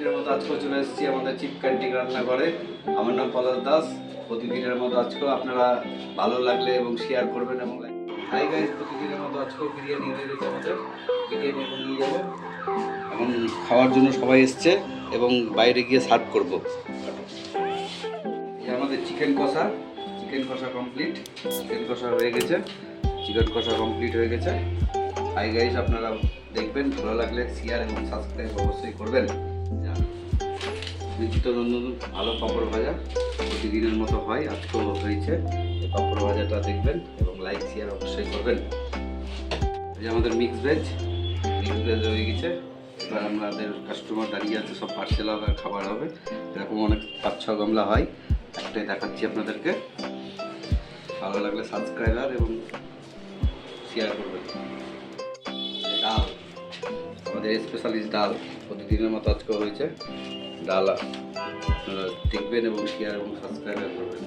প্রতিদিনের মতো আজকেও চলে এসেছি আমাদের চিপ ক্যান্টিন রান্নাঘরে। আমার নাম পলাশ দাস। প্রতিদিনের মতো আজকেও আপনারা ভালো লাগলে এবং শেয়ার করবেন এবং হাই গাইস, প্রতিদিনের মতো আজকেও বিরিয়ানি হয়ে গেছে আমাদের। বিরিয়ানি এখন নিয়ে যাবো, এখন খাওয়ার জন্য সবাই এসছে এবং বাইরে গিয়ে সার্ভ করবো। এই আমাদের চিকেন কষা কমপ্লিট। চিকেন কষা হয়ে গেছে, হয়ে গেছে। হাই গাইস, আপনারা দেখবেন, ভালো লাগলে শেয়ার এবং সাবস্ক্রাইব অবশ্যই করবেন। নিত্য নতুন ভালো পাঁপড় ভাজা প্রতিদিনের মতো হয়, আজকেও হয়েছে। এই পাঁপড় ভাজাটা দেখবেন এবং লাইক শেয়ার অবশ্যই করবেন। এই যে আমাদের মিক্স ভেজ হয়ে গেছে। এবার আমাদের কাস্টমার দাঁড়িয়ে আছে, সব পার্সেল হবে, খাবার হবে। এরকম অনেক 5-6 গামলা হয়, একটাই দেখাচ্ছি আপনাদেরকে। ভালো লাগলে সাবস্ক্রাইবার এবং শেয়ার করবেন। ডাল, আমাদের স্পেশালিস্ট ডাল প্রতিদিনের মতো আজকে হয়েছে। ডাল আপনারা দেখবেন এবং শেয়ার এবং সাবস্ক্রাইব করবেন।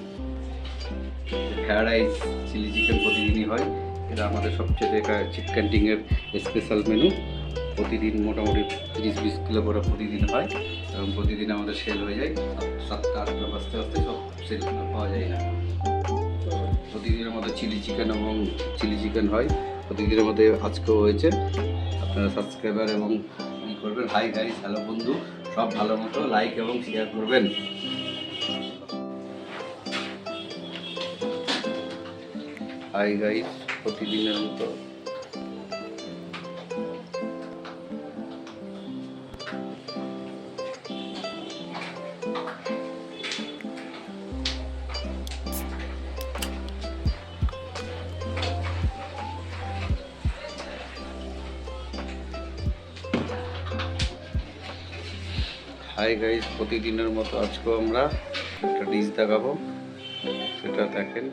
ফ্রাইড রাইস, চিলি চিকেন প্রতিদিনই হয়। এটা আমাদের সবচেয়ে চিপ ক্যান্টিনের স্পেশাল মেনু। প্রতিদিন মোটামুটি 30-20 কিলো করে প্রতিদিন হয় এবং প্রতিদিন আমাদের সেল হয়ে যায়। 7টা-8টা বাজতে বাজতে সব সেল পাওয়া যায় না। প্রতিদিনের মধ্যে চিলি চিকেন হয় প্রতিদিনের মধ্যে, আজকেও হয়েছে। আপনারা সাবস্ক্রাইবার এবং ই করবেন। হাই গাইস, হ্যালো বন্ধু, সব ভালো মতো লাইক এবং শেয়ার করবেন। হাই গাইস, প্রতিদিনের মতো প্রতিদিনের মতো আজকেও আমরা একটা ডিশ দেখাবো, সেটা দেখেন।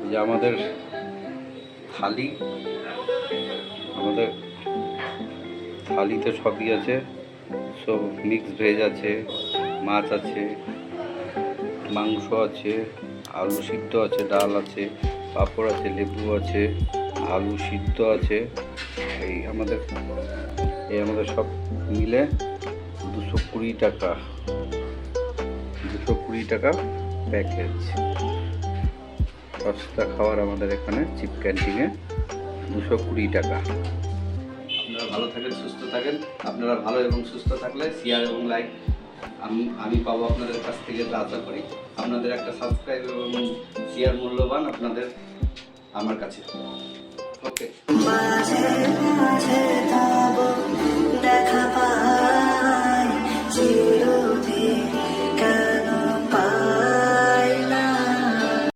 যে আমাদের থালিতে সবই আছে, সব মিক্স ভেজ আছে, মাছ আছে, মাংস আছে, আলু সিদ্ধ আছে, ডাল আছে, পাঁপড় আছে, লেবু আছে, আলু সিদ্ধ আছে। এই আমাদের সব মিলে 220 টাকা প্যাকেজ। সস্তা খাবার আমাদের এখানে চিপ ক্যান্টিনে 220 টাকা। আপনারা ভালো থাকেন, সুস্থ থাকেন। আপনারা ভালো এবং সুস্থ থাকলে শেয়ার এবং লাইক আমি পাবো আপনাদের কাছ থেকে, আশা করি। আপনাদের একটা সাবস্ক্রাইব এবং শেয়ার মূল্যবান আপনাদের আমার কাছে। ওকে।